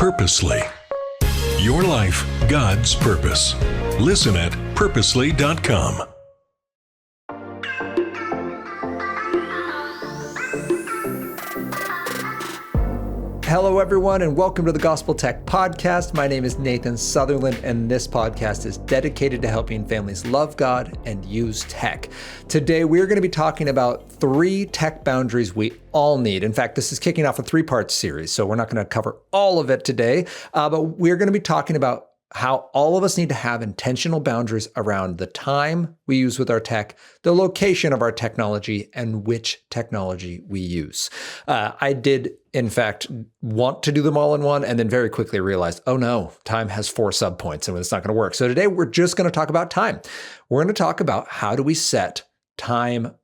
Purposely. Your life, God's purpose. Listen at purposely.com. Hello, everyone, and welcome to the Gospel Tech Podcast. My name is Nathan Sutherland, and this podcast is dedicated to helping families love God and use tech. Today, we're going to be talking about 3 tech boundaries we all need. In fact, this is kicking off a 3-part series, so we're not going to cover all of it today, but we're going to be talking about how all of us need to have intentional boundaries around the time we use with our tech, the location of our technology, and which technology we use. I did, in fact, want to do them all in one, and then very quickly realized, oh no, time has 4 subpoints, and it's not going to work. So today we're just going to talk about time. We're going to talk about how do we set set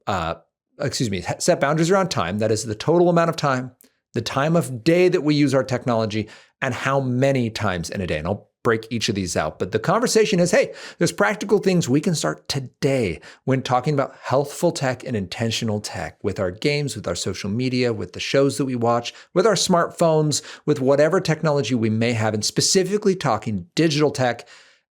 boundaries around time. That is the total amount of time, the time of day that we use our technology, and how many times in a day. And I'll break each of these out. But the conversation is, hey, there's practical things we can start today when talking about healthful tech and intentional tech with our games, with our social media, with the shows that we watch, with our smartphones, with whatever technology we may have, and specifically talking digital tech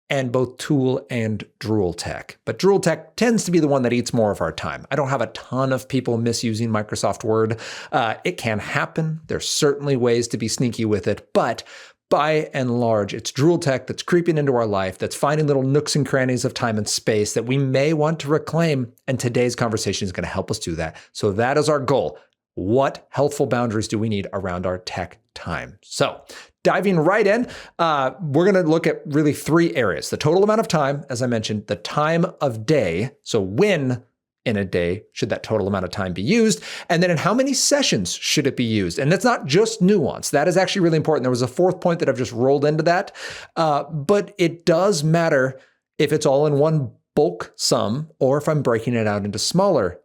and both tool and Drool tech. But Drool tech tends to be the one that eats more of our time. I don't have a ton of people misusing Microsoft Word. It can happen. There's certainly ways to be sneaky with it, but by and large, it's Drool tech that's creeping into our life, that's finding little nooks and crannies of time and space that we may want to reclaim. And today's conversation is going to help us do that. So that is our goal. What healthful boundaries do we need around our tech time? So diving right in, we're going to look at really 3 areas. The total amount of time, as I mentioned, the time of day. So when in a day should that total amount of time be used? And then in how many sessions should it be used? And that's not just nuance. That is actually really important. There was a 4th point that I've just rolled into that. But it does matter if it's all in one bulk sum or if I'm breaking it out into smaller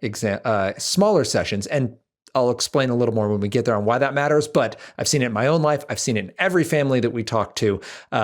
sessions. And I'll explain a little more when we get there on why that matters, but I've seen it in my own life. I've seen it in every family that we talk to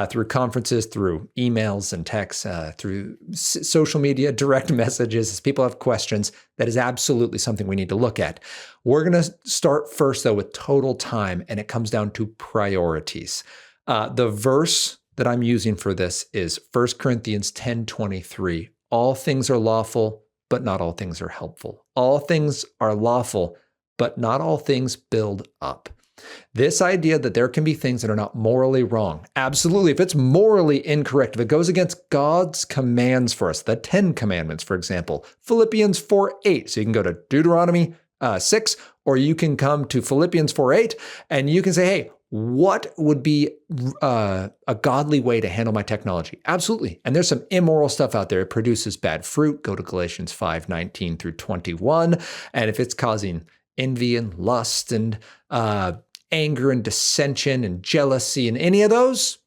through conferences, through emails and texts, through social media, direct messages, as people have questions. That is absolutely something we need to look at. We're going to start first, though, with total time, and it comes down to priorities. The verse that I'm using for this is 1 Corinthians 10:23. All things are lawful, but not all things are helpful. All things are lawful, but not all things build up. This idea that there can be things that are not morally wrong. Absolutely. If it's morally incorrect, if it goes against God's commands for us, the 10 commandments, for example, Philippians 4:8. So you can go to Deuteronomy 6, or you can come to Philippians 4:8, and you can say, hey, what would be a godly way to handle my technology? Absolutely. And there's some immoral stuff out there. It produces bad fruit. Go to Galatians 5:19 through 21. And if it's causing envy and lust and anger and dissension and jealousy and any of those,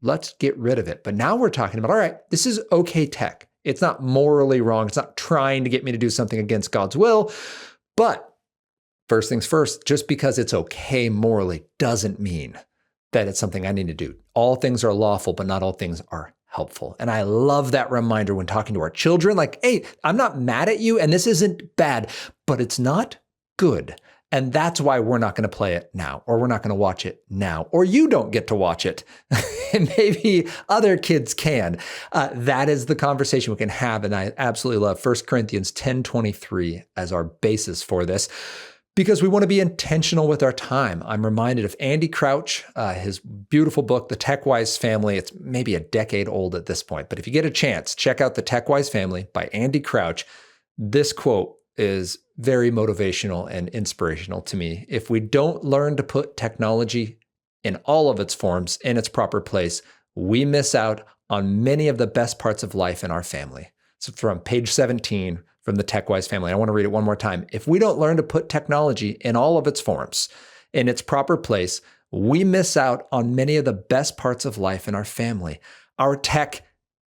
let's get rid of it. But now we're talking about, all right, this is okay tech. It's not morally wrong. It's not trying to get me to do something against God's will. But first things first, just because it's okay morally doesn't mean that it's something I need to do. All things are lawful, but not all things are helpful. And I love that reminder when talking to our children, like, hey, I'm not mad at you and this isn't bad, but it's not good. And that's why we're not going to play it now, or we're not going to watch it now, or you don't get to watch it. And maybe other kids can. That is the conversation we can have. And I absolutely love 1 Corinthians 10:23 as our basis for this, because we want to be intentional with our time. I'm reminded of Andy Crouch, his beautiful book, The TechWise Family. It's maybe a decade old at this point, but if you get a chance, check out The TechWise Family by Andy Crouch. This quote is very motivational and inspirational to me. If we don't learn to put technology in all of its forms in its proper place, we miss out on many of the best parts of life in our family. So from page 17 from the TechWise Family, I want to read it one more time. If we don't learn to put technology in all of its forms in its proper place, we miss out on many of the best parts of life in our family. Our tech,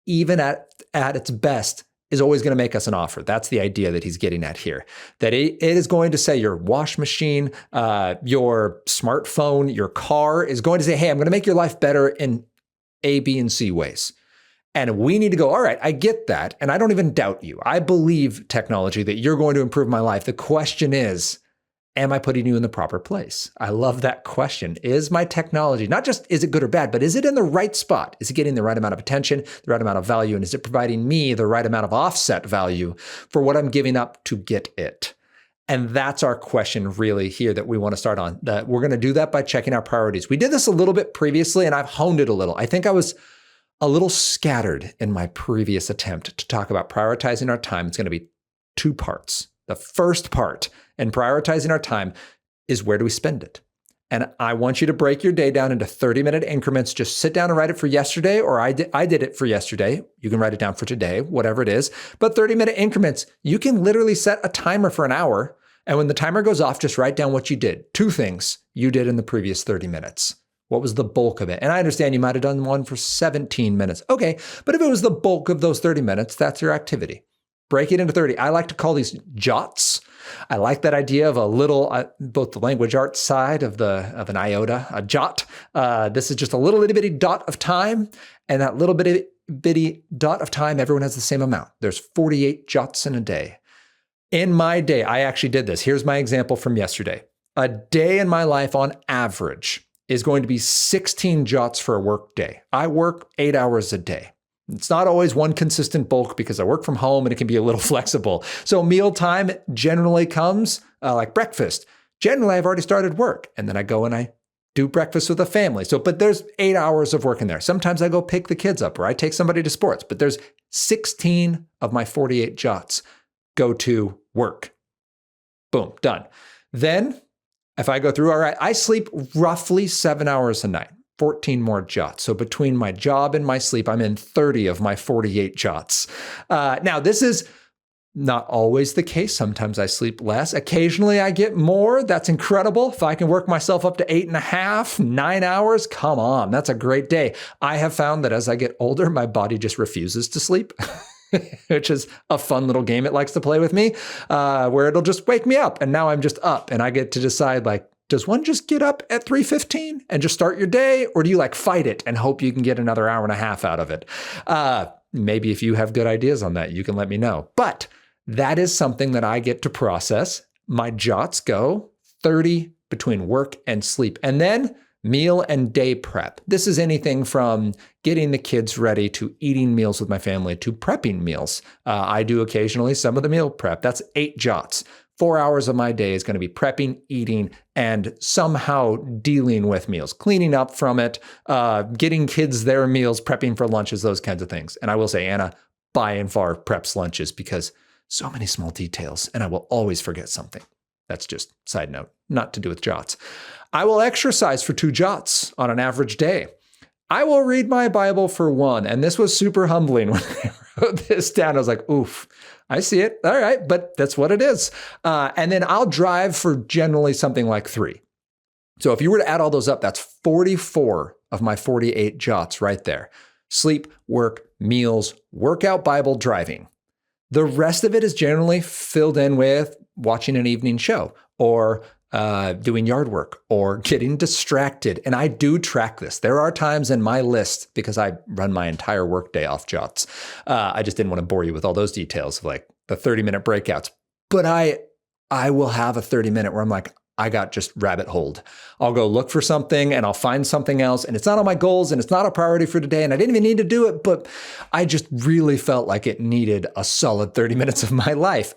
even at its best, is always going to make us an offer. That's the idea that he's getting at here. That it is going to say your wash machine, your smartphone, your car is going to say, hey, I'm going to make your life better in A, B, and C ways. And we need to go, all right, I get that. And I don't even doubt you. I believe technology that you're going to improve my life. The question is, Am I putting you in the proper place? I love that question. Is my technology, not just is it good or bad, but is it in the right spot? Is it getting the right amount of attention, the right amount of value, and is it providing me the right amount of offset value for what I'm giving up to get it? And that's our question really here that we want to start on. That we're going to do that by checking our priorities. We did this a little bit previously, and I've honed it a little. I think I was a little scattered in my previous attempt to talk about prioritizing our time. It's going to be two parts. The first part in prioritizing our time is where do we spend it? And I want you to break your day down into 30-minute increments. Just sit down and write it for yesterday, or I did it for yesterday. You can write it down for today, whatever it is. But 30-minute increments, you can literally set a timer for an hour. And when the timer goes off, just write down what you did. 2 things you did in the previous 30 minutes. What was the bulk of it? And I understand you might have done one for 17 minutes. Okay, but if it was the bulk of those 30 minutes, that's your activity. Break it into 30. I like to call these jots. I like that idea of a little, both the language arts side of an iota, a jot. This is just a little itty bitty dot of time, and that little bitty dot of time, everyone has the same amount. There's 48 jots in a day. In my day, I actually did this. Here's my example from yesterday. A day in my life on average is going to be 16 jots for a work day. I work 8 hours a day. It's not always one consistent bulk because I work from home and it can be a little flexible. So mealtime generally comes like breakfast. Generally, I've already started work and then I go and I do breakfast with the family. But there's 8 hours of work in there. Sometimes I go pick the kids up or I take somebody to sports, but there's 16 of my 48 jots go to work. Boom, done. Then if I go through, all right, I sleep roughly 7 hours a night. 14 more jots. So between my job and my sleep, I'm in 30 of my 48 jots. Now, this is not always the case. Sometimes I sleep less. Occasionally I get more. That's incredible. If I can work myself up to 8.5, 9 hours, come on, that's a great day. I have found that as I get older, my body just refuses to sleep. Which is a fun little game it likes to play with me, where it'll just wake me up. And now I'm just up and I get to decide like, does one just get up at 3:15 and just start your day? Or do you like fight it and hope you can get another hour and a half out of it? Maybe if you have good ideas on that, you can let me know. But that is something that I get to process. My jots go 30 between work and sleep. And then meal and day prep. This is anything from getting the kids ready to eating meals with my family to prepping meals. I do occasionally some of the meal prep. That's 8 jots. 4 hours of my day is going to be prepping, eating, and somehow dealing with meals, cleaning up from it, getting kids their meals, prepping for lunches, those kinds of things. And I will say Anna by and far preps lunches because so many small details, and I will always forget something. That's just side note, not to do with jots. I will exercise for 2 jots on an average day. I will read my Bible for 1. And this was super humbling when I wrote this down. I was like, oof, I see it. All right, but that's what it is. And then I'll drive for generally something like 3. So if you were to add all those up, that's 44 of my 48 jots right there. Sleep, work, meals, workout, Bible, driving. The rest of it is generally filled in with watching an evening show or doing yard work or getting distracted. And I do track this. There are times in my list, because I run my entire workday off jots. I just didn't want to bore you with all those details of like the 30-minute breakouts. But I will have a 30-minute where I'm like, I got just rabbit holed. I'll go look for something and I'll find something else. And it's not on my goals and it's not a priority for today. And I didn't even need to do it, but I just really felt like it needed a solid 30 minutes of my life.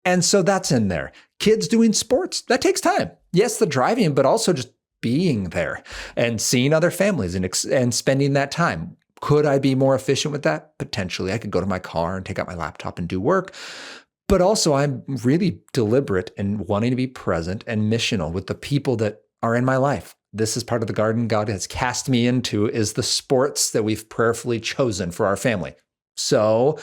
And so that's in there. Kids doing sports, that takes time. Yes, the driving, but also just being there and seeing other families and spending that time. Could I be more efficient with that? Potentially. I could go to my car and take out my laptop and do work. But also I'm really deliberate in wanting to be present and missional with the people that are in my life. This is part of the garden God has cast me into, is the sports that we've prayerfully chosen for our family. So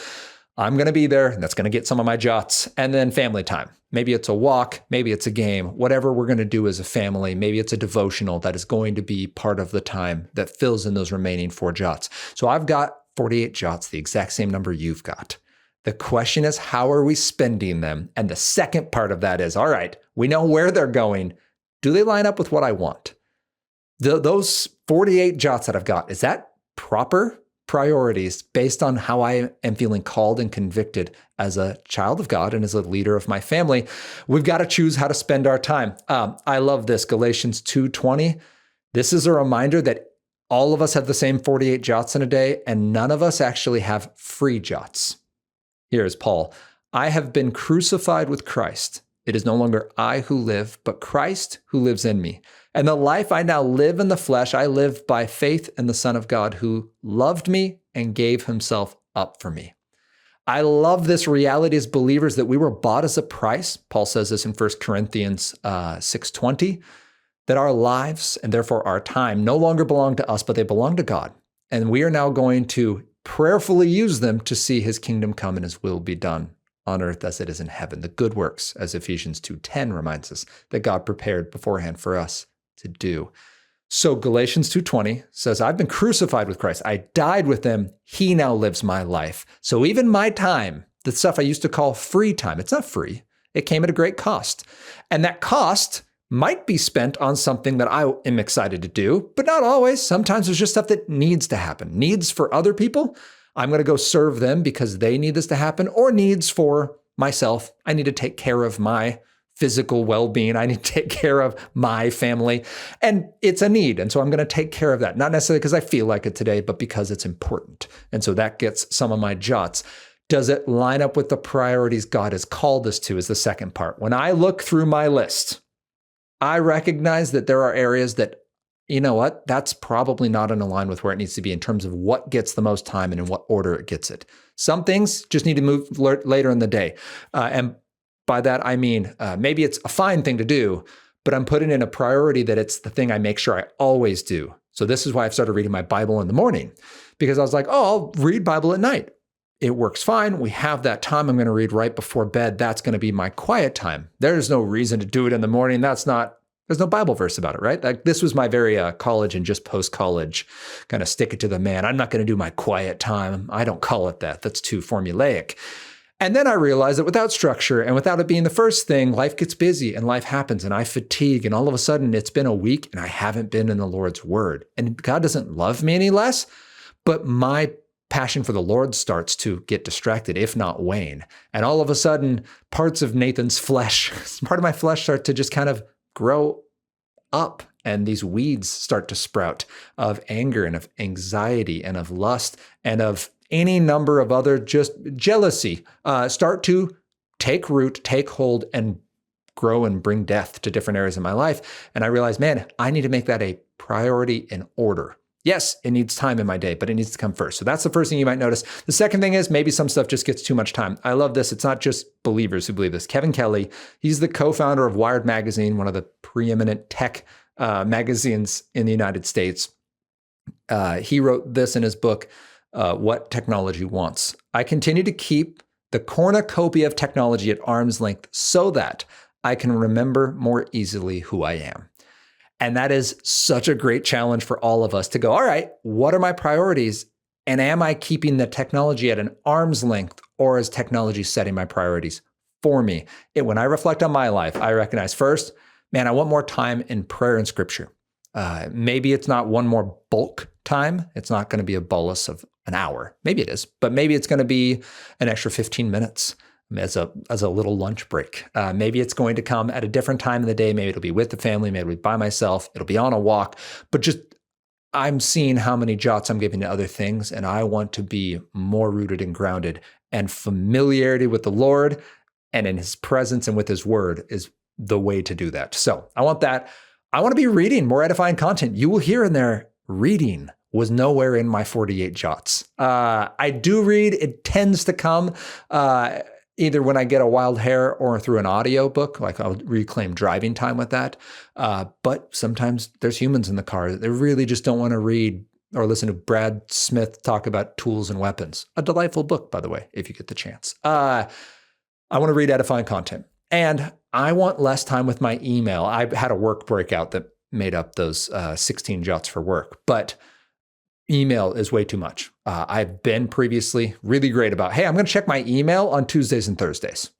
I'm going to be there, and that's going to get some of my jots. And then family time. Maybe it's a walk, maybe it's a game, whatever we're going to do as a family. Maybe it's a devotional that is going to be part of the time that fills in those remaining 4 jots. So I've got 48 jots, the exact same number you've got. The question is, how are we spending them? And the second part of that is, all right, we know where they're going. Do they line up with what I want? Those 48 jots that I've got, is that proper priorities based on how I am feeling called and convicted as a child of God and as a leader of my family. We've got to choose how to spend our time. I love this, Galatians 2:20. This is a reminder that all of us have the same 48 jots in a day, and none of us actually have free jots. Here's Paul. I have been crucified with Christ. It is no longer I who live, but Christ who lives in me. And the life I now live in the flesh, I live by faith in the Son of God who loved me and gave himself up for me. I love this reality as believers that we were bought as a price. Paul says this in 1 Corinthians 6:20, that our lives and therefore our time no longer belong to us, but they belong to God. And we are now going to prayerfully use them to see his kingdom come and his will be done on earth as it is in heaven. The good works, as Ephesians 2:10 reminds us, that God prepared beforehand for us to do. So Galatians 2:20 says, I've been crucified with Christ. I died with him. He now lives my life. So even my time, the stuff I used to call free time, it's not free. It came at a great cost. And that cost might be spent on something that I am excited to do, but not always. Sometimes there's just stuff that needs to happen. Needs for other people. I'm going to go serve them because they need this to happen, or needs for myself. I need to take care of my physical well-being. I need to take care of my family. And it's a need. And so I'm going to take care of that. Not necessarily because I feel like it today, but because it's important. And so that gets some of my jots. Does it line up with the priorities God has called us to is the second part. When I look through my list, I recognize that there are areas that, you know what, that's probably not in line with where it needs to be in terms of what gets the most time and in what order it gets it. Some things just need to move later in the day. And by that, I mean, maybe it's a fine thing to do, but I'm putting in a priority that it's the thing I make sure I always do. So this is why I've started reading my Bible in the morning, because I was like, oh, I'll read Bible at night. It works fine. We have that time I'm going to read right before bed. That's going to be my quiet time. There's no reason to do it in the morning. There's no Bible verse about it, right? Like, this was my very college and just post-college kind of stick it to the man. I'm not going to do my quiet time. I don't call it that. That's too formulaic. And then I realized that without structure and without it being the first thing, life gets busy and life happens and I fatigue. And all of a sudden it's been a week and I haven't been in the Lord's word. And God doesn't love me any less, but my passion for the Lord starts to get distracted, if not wane. And all of a sudden, parts of Nathan's flesh, part of my flesh start to just kind of grow up. And these weeds start to sprout of anger and of anxiety and of lust and of any number of other just jealousy start to take root, take hold, and grow and bring death to different areas of my life. And I realized, man, I need to make that a priority in order. Yes, it needs time in my day, but it needs to come first. So that's the first thing you might notice. The second thing is maybe some stuff just gets too much time. I love this. It's not just believers who believe this. Kevin Kelly, he's the co-founder of Wired Magazine, one of the preeminent tech magazines in the United States. He wrote this in his book, What Technology Wants. I continue to keep the cornucopia of technology at arm's length so that I can remember more easily who I am. And that is such a great challenge for all of us to go, all right, what are my priorities? And am I keeping the technology at an arm's length, or is technology setting my priorities for me? When I reflect on my life, I recognize first, man, I want more time in prayer and scripture. Maybe it's not one more bulk time. It's not going to be a bolus of an hour. Maybe it is, but maybe it's going to be an extra 15 minutes. As a little lunch break. Maybe it's going to come at a different time in the day. Maybe it'll be with the family. Maybe it'll be by myself. It'll be on a walk. But just I'm seeing how many jots I'm giving to other things, and I want to be more rooted and grounded. And familiarity with the Lord and in his presence and with his word is the way to do that. So I want that. I want to be reading more edifying content. You will hear in there, reading was nowhere in my 48 jots. I do read. It tends to come either when I get a wild hair or through an audio book, like I'll reclaim driving time with that. But sometimes there's humans in the car that they really just don't want to read or listen to Brad Smith talk about tools and weapons. A delightful book, by the way, if you get the chance. I want to read edifying content. And I want less time with my email. I had a work breakout that made up those 16 jots for work, but email is way too much. I've been previously really great about, hey, I'm going to check my email on Tuesdays and Thursdays.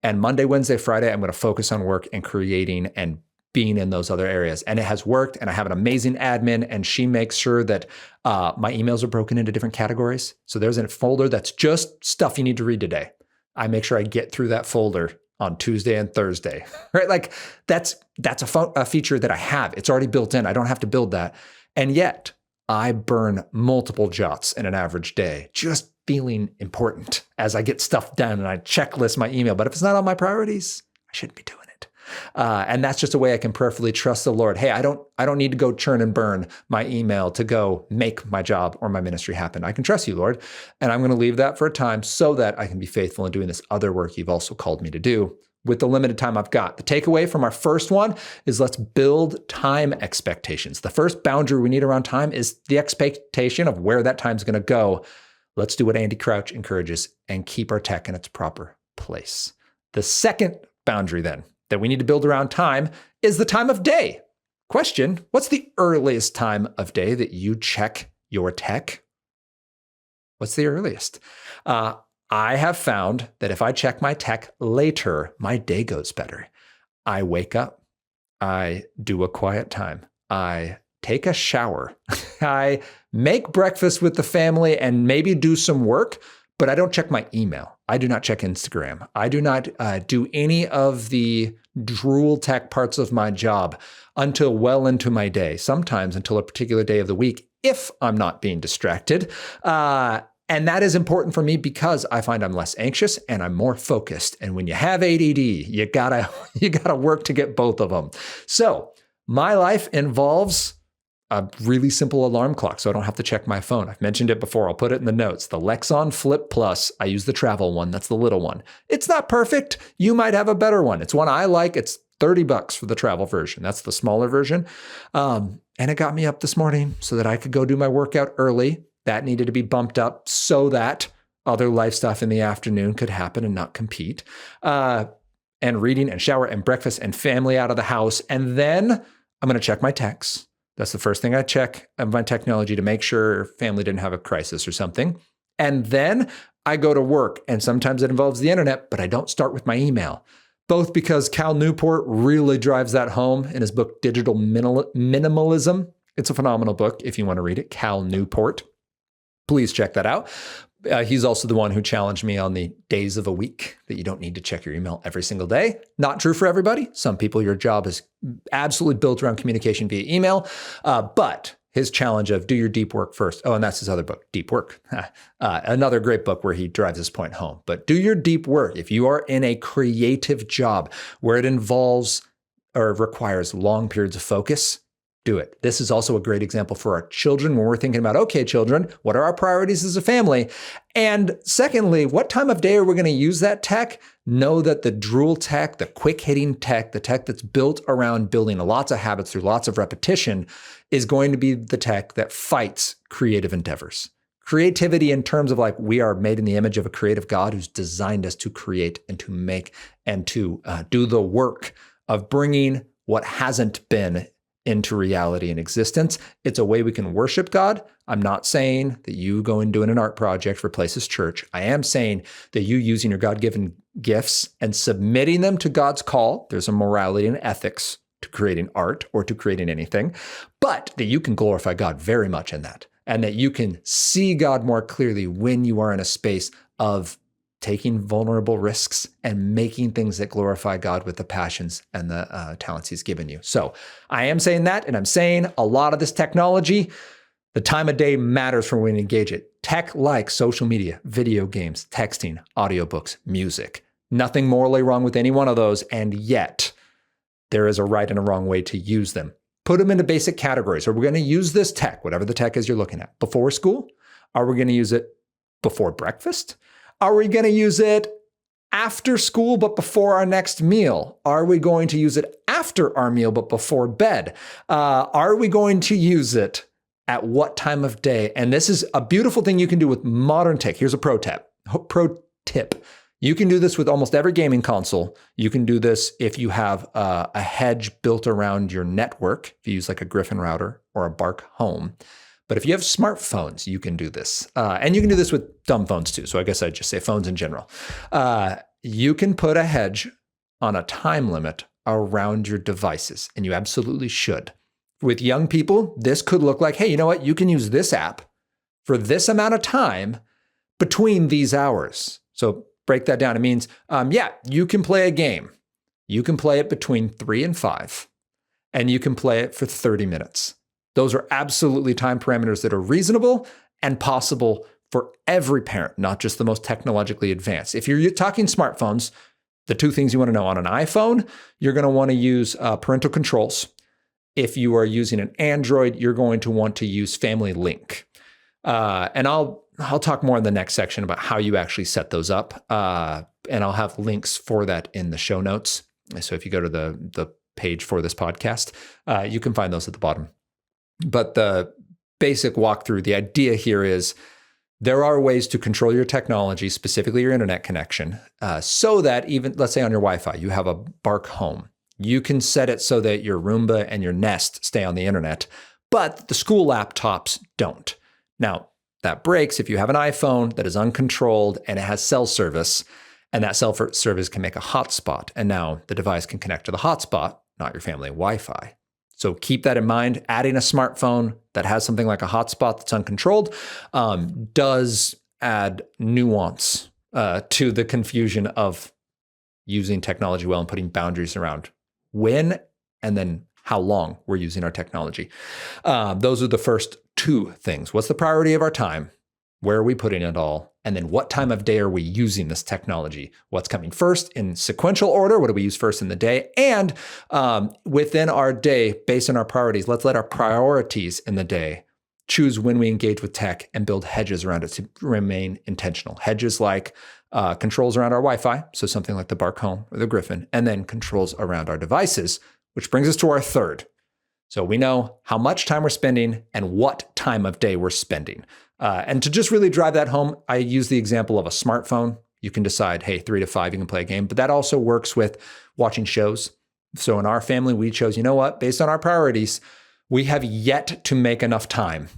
And Monday, Wednesday, Friday, I'm going to focus on work and creating and being in those other areas. And it has worked. And I have an amazing admin, and she makes sure that my emails are broken into different categories. So there's a folder that's just stuff you need to read today. I make sure I get through that folder on Tuesday and Thursday, right? Like that's a feature that I have. It's already built in. I don't have to build that. And yet I burn multiple jots in an average day, just feeling important as I get stuff done and I checklist my email. But if it's not on my priorities, I shouldn't be doing it. And that's just a way I can prayerfully trust the Lord. Hey, I don't need to go churn and burn my email to go make my job or my ministry happen. I can trust you, Lord. And I'm going to leave that for a time so that I can be faithful in doing this other work you've also called me to do with the limited time I've got. The takeaway from our first one is let's build time expectations. The first boundary we need around time is the expectation of where that time's going to go. Let's do what Andy Crouch encourages and keep our tech in its proper place. The second boundary then that we need to build around time is the time of day. Question, what's the earliest time of day that you check your tech? What's the earliest? I have found that if I check my tech later, my day goes better. I wake up, I do a quiet time, I take a shower, I make breakfast with the family and maybe do some work, but I don't check my email. I do not check Instagram. I do not do any of the drool tech parts of my job until well into my day, sometimes until a particular day of the week, if I'm not being distracted. And that is important for me because I find I'm less anxious and I'm more focused. And when you have ADD, you gotta work to get both of them. So my life involves a really simple alarm clock, so I don't have to check my phone. I've mentioned it before. I'll put it in the notes. The Lexon Flip Plus. I use the travel one. That's the little one. It's not perfect. You might have a better one. It's one I like. It's $30 for the travel version. That's the smaller version. And it got me up this morning so that I could go do my workout early. That needed to be bumped up so that other life stuff in the afternoon could happen and not compete. And reading and shower and breakfast and family out of the house. And then I'm going to check my texts. That's the first thing I check of my technology to make sure family didn't have a crisis or something. And then I go to work, and sometimes it involves the internet, but I don't start with my email. Both because Cal Newport really drives that home in his book, Digital Minimalism. It's a phenomenal book if you want to read it, Cal Newport. Please check that out. He's also the one who challenged me on the days of a week that you don't need to check your email every single day. Not true for everybody. Some people, your job is absolutely built around communication via email. But his challenge of do your deep work first. Oh, and that's his other book, Deep Work. Another great book where he drives his point home. But do your deep work. If you are in a creative job where it involves or requires long periods of focus, do it. This is also a great example for our children when we're thinking about, okay, children, what are our priorities as a family? And secondly, what time of day are we going to use that tech? Know that the drool tech, the quick hitting tech, the tech that's built around building lots of habits through lots of repetition is going to be the tech that fights creative endeavors. Creativity in terms of like we are made in the image of a creative God who's designed us to create and to make and to do the work of bringing what hasn't been into reality and existence. It's a way we can worship God. I'm not saying that you go and doing an art project replaces church. I am saying that you using your God-given gifts and submitting them to God's call. There's a morality and ethics to creating art or to creating anything, but that you can glorify God very much in that. And that you can see God more clearly when you are in a space of taking vulnerable risks and making things that glorify God with the passions and the talents he's given you. So I am saying that, and I'm saying a lot of this technology, the time of day matters for when we engage it. Tech like social media, video games, texting, audiobooks, music. Nothing morally wrong with any one of those, and yet there is a right and a wrong way to use them. Put them into basic categories. Are we going to use this tech, whatever the tech is you're looking at, before school? Are we going to use it before breakfast? Are we going to use it after school but before our next meal? Are we going to use it after our meal but before bed? Are we going to use it at what time of day? And this is a beautiful thing you can do with modern tech. Here's a pro tip. You can do this with almost every gaming console. You can do this if you have a hedge built around your network, if you use like a Griffin router or a Bark Home. But if you have smartphones, you can do this. And you can do this with dumb phones too. So I guess I'd just say phones in general. You can put a hedge on a time limit around your devices, and you absolutely should. With young people, this could look like, hey, you know what? You can use this app for this amount of time between these hours. So break that down. It means, you can play a game. You can play it between 3 and 5, and you can play it for 30 minutes. Those are absolutely time parameters that are reasonable and possible for every parent, not just the most technologically advanced. If you're talking smartphones, the two things you want to know on an iPhone, you're going to want to use parental controls. If you are using an Android, you're going to want to use Family Link. And I'll talk more in the next section about how you actually set those up. And I'll have links for that in the show notes. So if you go to the page for this podcast, you can find those at the bottom. But the basic walkthrough, the idea here is there are ways to control your technology, specifically your internet connection, so that even, let's say on your Wi-Fi, you have a Bark Home. You can set it so that your Roomba and your Nest stay on the internet, but the school laptops don't. Now, that breaks if you have an iPhone that is uncontrolled and it has cell service, and that cell service can make a hotspot. And now the device can connect to the hotspot, not your family Wi-Fi. So keep that in mind. Adding a smartphone that has something like a hotspot that's uncontrolled does add nuance to the confusion of using technology well and putting boundaries around when and then how long we're using our technology. Those are the first two things. What's the priority of our time? Where are we putting it all? And then what time of day are we using this technology? What's coming first in sequential order? What do we use first in the day? And within our day, based on our priorities, let's let our priorities in the day choose when we engage with tech and build hedges around it to remain intentional. Hedges like controls around our Wi-Fi, so something like the Bark Home or the Griffin, and then controls around our devices, which brings us to our third. So we know how much time we're spending and what time of day we're spending. And to just really drive that home, I use the example of a smartphone. You can decide, hey, 3 to 5, you can play a game, but that also works with watching shows. So in our family, we chose, you know what, based on our priorities, we have yet to make enough time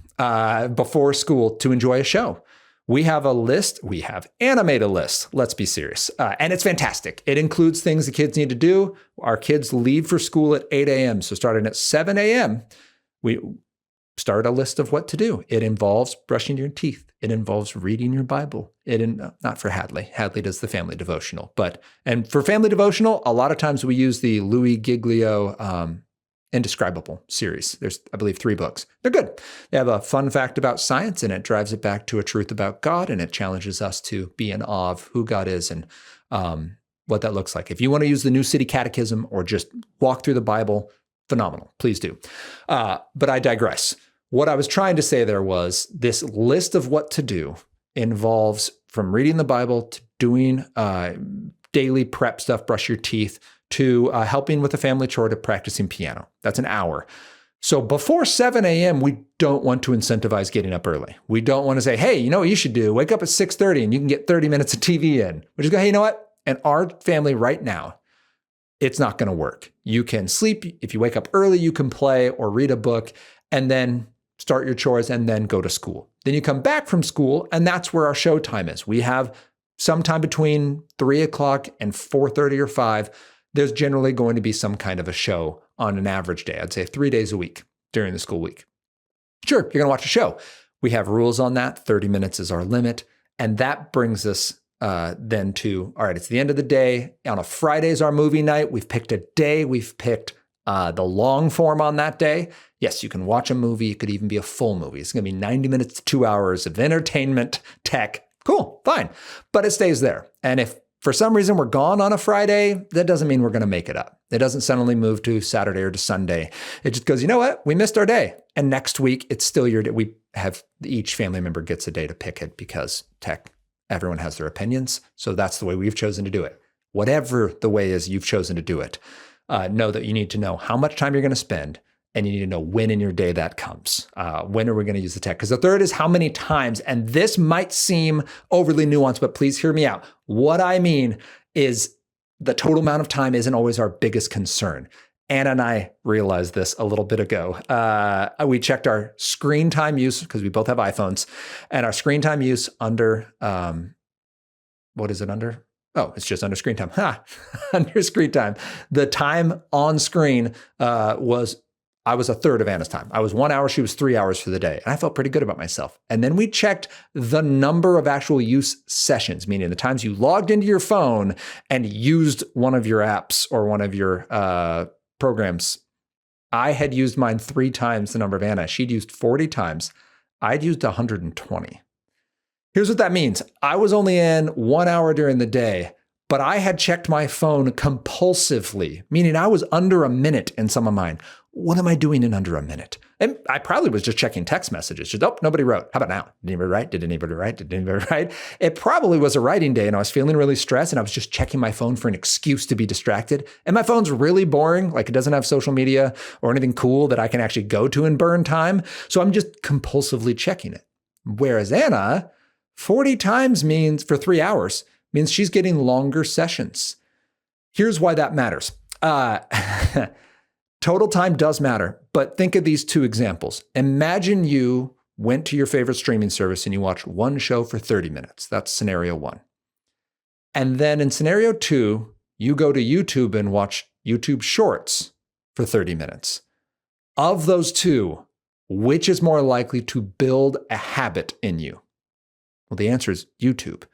before school to enjoy a show. We have a list. We have animated a list. Let's be serious. And it's fantastic. It includes things the kids need to do. Our kids leave for school at 8 a.m. So starting at 7 a.m., we start a list of what to do. It involves brushing your teeth. It involves reading your Bible. Not for Hadley. Hadley does the family devotional. And for family devotional, a lot of times we use the Louis Giglio Indescribable series. There's, I believe, 3 books. They're good. They have a fun fact about science, and it drives it back to a truth about God, and it challenges us to be in awe of who God is and what that looks like. If you want to use the New City Catechism or just walk through the Bible, phenomenal. Please do. But I digress. What I was trying to say there was this list of what to do involves from reading the Bible to doing daily prep stuff, brush your teeth, to helping with a family chore to practicing piano. That's an hour. So before 7 a.m., we don't want to incentivize getting up early. We don't want to say, hey, you know what you should do? Wake up at 6:30 and you can get 30 minutes of TV in. We just go, hey, you know what? In our family right now, it's not going to work. You can sleep. If you wake up early, you can play or read a book and then start your chores and then go to school. Then you come back from school and that's where our show time is. We have sometime between 3 o'clock and 4:30 or 5. There's generally going to be some kind of a show on an average day. I'd say 3 days a week during the school week. Sure, you're going to watch a show. We have rules on that. 30 minutes is our limit. And that brings us then to, all right, it's the end of the day. On a Friday is our movie night. We've picked a day. We've picked the long form on that day. Yes, you can watch a movie. It could even be a full movie. It's going to be 90 minutes to 2 hours of entertainment, tech. Cool, fine. But it stays there. And if for some reason we're gone on a Friday, that doesn't mean we're going to make it up. It doesn't suddenly move to Saturday or to Sunday. It just goes, you know what? We missed our day. And next week, it's still your day. We have each family member gets a day to pick it because tech, everyone has their opinions. So that's the way we've chosen to do it. Whatever the way is you've chosen to do it, know that you need to know how much time you're going to spend. And you need to know when in your day that comes. When are we going to use the tech? Because the third is how many times. And this might seem overly nuanced, but please hear me out. What I mean is the total amount of time isn't always our biggest concern. Anna and I realized this a little bit ago. We checked our screen time use because we both have iPhones, and our screen time use under, what is it under? Oh, it's just under screen time. Under screen time. The time on screen I was a third of Anna's time. I was 1 hour, she was 3 hours for the day. And I felt pretty good about myself. And then we checked the number of actual use sessions, meaning the times you logged into your phone and used one of your apps or one of your programs. I had used mine 3 times the number of Anna. She'd used 40 times. I'd used 120. Here's what that means. I was only in 1 hour during the day, but I had checked my phone compulsively, meaning I was under a minute in some of mine. What am I doing in under a minute? And I probably was just checking text messages. Just, oh, nobody wrote. How about now? Did anybody write? Did anybody write? Did anybody write? It probably was a writing day and I was feeling really stressed and I was just checking my phone for an excuse to be distracted. And my phone's really boring. Like it doesn't have social media or anything cool that I can actually go to and burn time. So I'm just compulsively checking it. Whereas Anna, 40 times means for 3 hours means she's getting longer sessions. Here's why that matters. Total time does matter, but think of these 2 examples. Imagine you went to your favorite streaming service and you watched one show for 30 minutes. That's scenario 1. And then in scenario 2, you go to YouTube and watch YouTube Shorts for 30 minutes. Of those 2, which is more likely to build a habit in you? Well, the answer is YouTube.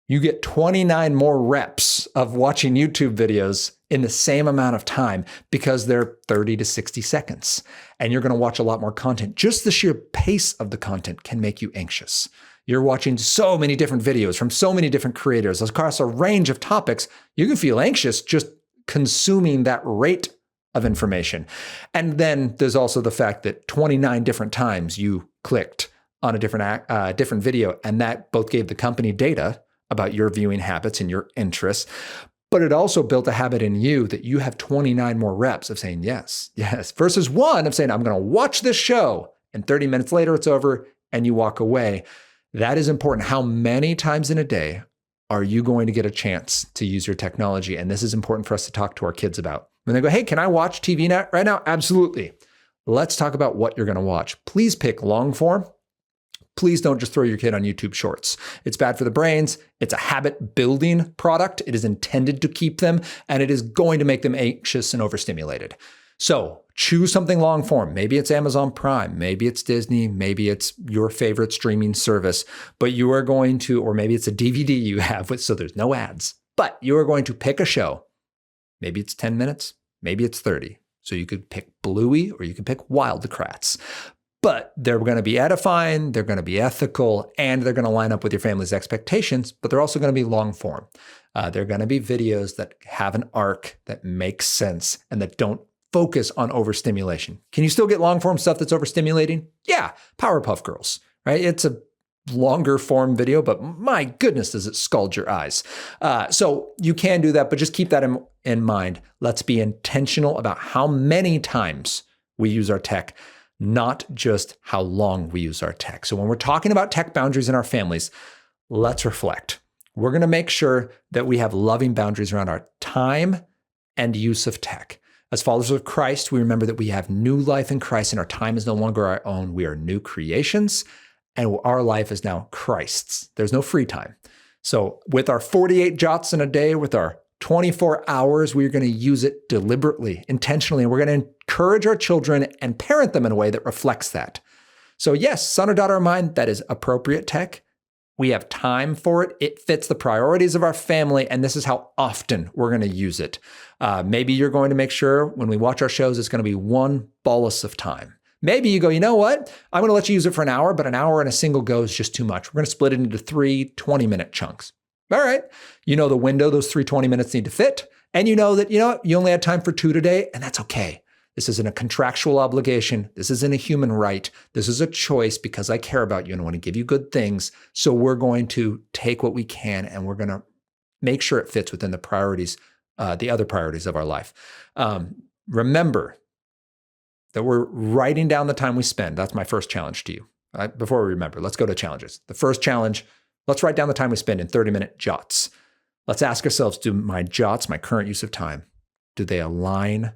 You get 29 more reps of watching YouTube videos in the same amount of time because they're 30 to 60 seconds. And you're going to watch a lot more content. Just the sheer pace of the content can make you anxious. You're watching so many different videos from so many different creators across a range of topics. You can feel anxious just consuming that rate of information. And then there's also the fact that 29 different times you clicked on a different video, and that both gave the company data about your viewing habits and your interests, but it also built a habit in you that you have 29 more reps of saying yes, yes, versus 1 of saying, I'm going to watch this show, and 30 minutes later it's over and you walk away. That is important. How many times in a day are you going to get a chance to use your technology? And this is important for us to talk to our kids about. When they go, hey, can I watch TV right now? Absolutely. Let's talk about what you're going to watch. Please pick long form. Please don't just throw your kid on YouTube Shorts. It's bad for the brains. It's a habit building product. It is intended to keep them, and it is going to make them anxious and overstimulated. So choose something long form. Maybe it's Amazon Prime. Maybe it's Disney. Maybe it's your favorite streaming service. But you are going to, or maybe it's a DVD you have, so there's no ads. But you are going to pick a show. Maybe it's 10 minutes. Maybe it's 30. So you could pick Bluey or you could pick Wildcrats. But they're going to be edifying, they're going to be ethical, and they're going to line up with your family's expectations, but they're also going to be long form. They're going to be videos that have an arc that makes sense and that don't focus on overstimulation. Can you still get long form stuff that's overstimulating? Yeah, Powerpuff Girls, right? It's a longer form video, but my goodness, does it scald your eyes. So you can do that, but just keep that in mind. Let's be intentional about how many times we use our tech, not just how long we use our tech. So when we're talking about tech boundaries in our families, let's reflect. We're going to make sure that we have loving boundaries around our time and use of tech. As followers of Christ, we remember that we have new life in Christ and our time is no longer our own. We are new creations and our life is now Christ's. There's no free time. So with our 48 jots in a day, with our 24 hours, we're going to use it deliberately, intentionally, and we're going to encourage our children and parent them in a way that reflects that. So yes, son or daughter of mine, that is appropriate tech. We have time for it. It fits the priorities of our family, and this is how often we're going to use it. Maybe you're going to make sure when we watch our shows, it's going to be one bolus of time. Maybe you go, you know what? I'm going to let you use it for an hour, but an hour in a single go is just too much. We're going to split it into 3 20-minute chunks. All right. You know the window those 3 20 minutes need to fit. And you know that, you only had time for 2 today, and that's okay. This isn't a contractual obligation. This isn't a human right. This is a choice because I care about you and I want to give you good things. So we're going to take what we can and we're going to make sure it fits within the priorities, the other priorities of our life. Remember that we're writing down the time we spend. That's my first challenge to you. Before we remember, let's go to challenges. The first challenge, let's write down the time we spend in 30-minute jots. Let's ask ourselves, do my jots, my current use of time, do they align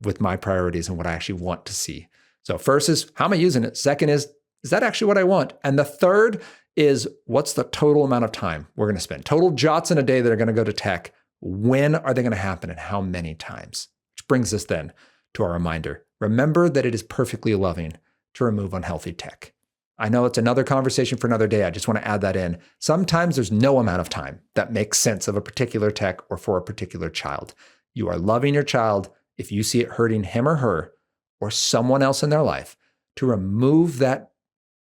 with my priorities and what I actually want to see? So first is, how am I using it? Second is, Is that actually what I want? And the third is, what's the total amount of time we're going to spend? Total jots in a day that are going to go to tech. When are they going to happen and how many times? Which brings us then to our reminder. Remember that it is perfectly loving to remove unhealthy tech. I know it's another conversation for another day. I just want to add that in. Sometimes there's no amount of time that makes sense of a particular tech or for a particular child. You are loving your child if you see it hurting him or her or someone else in their life, to remove that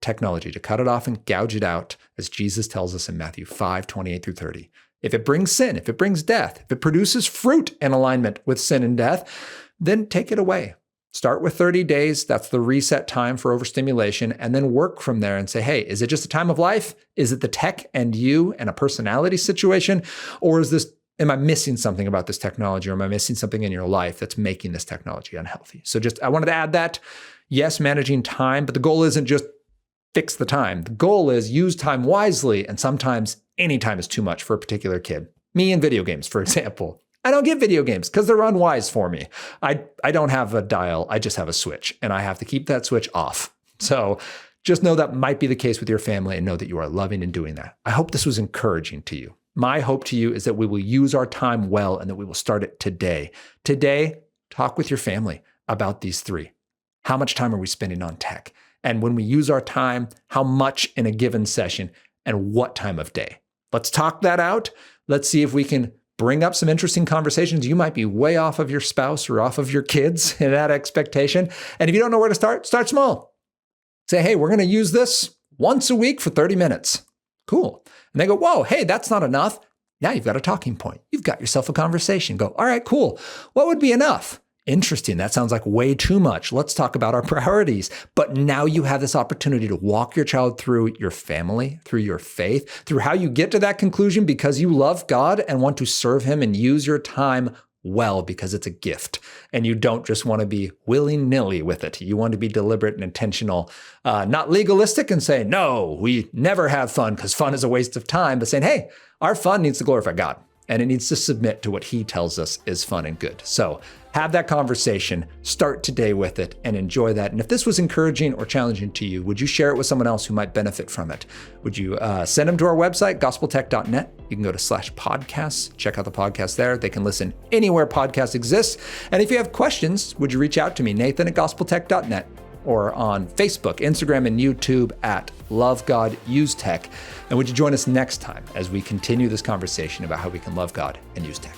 technology, to cut it off and gouge it out, as Jesus tells us in Matthew 5:28-30. If it brings sin, if it brings death, if it produces fruit in alignment with sin and death, then take it away. Start with 30 days. That's the reset time for overstimulation. And then work from there and say, hey, is it just a time of life? Is it the tech and you and a personality situation? Or am I missing something about this technology? Or am I missing something in your life that's making this technology unhealthy? So I wanted to add that. Yes, managing time, but the goal isn't just fix the time. The goal is use time wisely. And sometimes any time is too much for a particular kid. Me and video games, for example. I don't get video games because they're unwise for me. I don't have a dial. I just have a switch, and I have to keep that switch off. So just know that might be the case with your family, and know that you are loving and doing that. I hope this was encouraging to you. My hope to you is that we will use our time well and that we will start it today. Today, talk with your family about these three. How much time are we spending on tech? And when we use our time, how much in a given session and what time of day? Let's talk that out. Let's see if we can bring up some interesting conversations. You might be way off of your spouse or off of your kids in that expectation. And if you don't know where to start small. Say, hey, we're going to use this once a week for 30 minutes. Cool. And they go, whoa, hey, that's not enough. Now you've got a talking point. You've got yourself a conversation. Go, all right, cool. What would be enough? Interesting. That sounds like way too much. Let's talk about our priorities. But now you have this opportunity to walk your child through your family, through your faith, through how you get to that conclusion because you love God and want to serve him and use your time well because it's a gift. And you don't just want to be willy-nilly with it. You want to be deliberate and intentional, not legalistic and say, no, we never have fun because fun is a waste of time, but saying, hey, our fun needs to glorify God. And it needs to submit to what he tells us is fun and good. So have that conversation, start today with it, and enjoy that. And if this was encouraging or challenging to you, would you share it with someone else who might benefit from it? Would you send them to our website, gospeltech.net? You can go to /podcasts, check out the podcast there. They can listen anywhere podcasts exist. And if you have questions, would you reach out to me, Nathan@gospeltech.net, or on Facebook, Instagram, and YouTube at Love God Use Tech. And would you join us next time as we continue this conversation about how we can love God and use tech?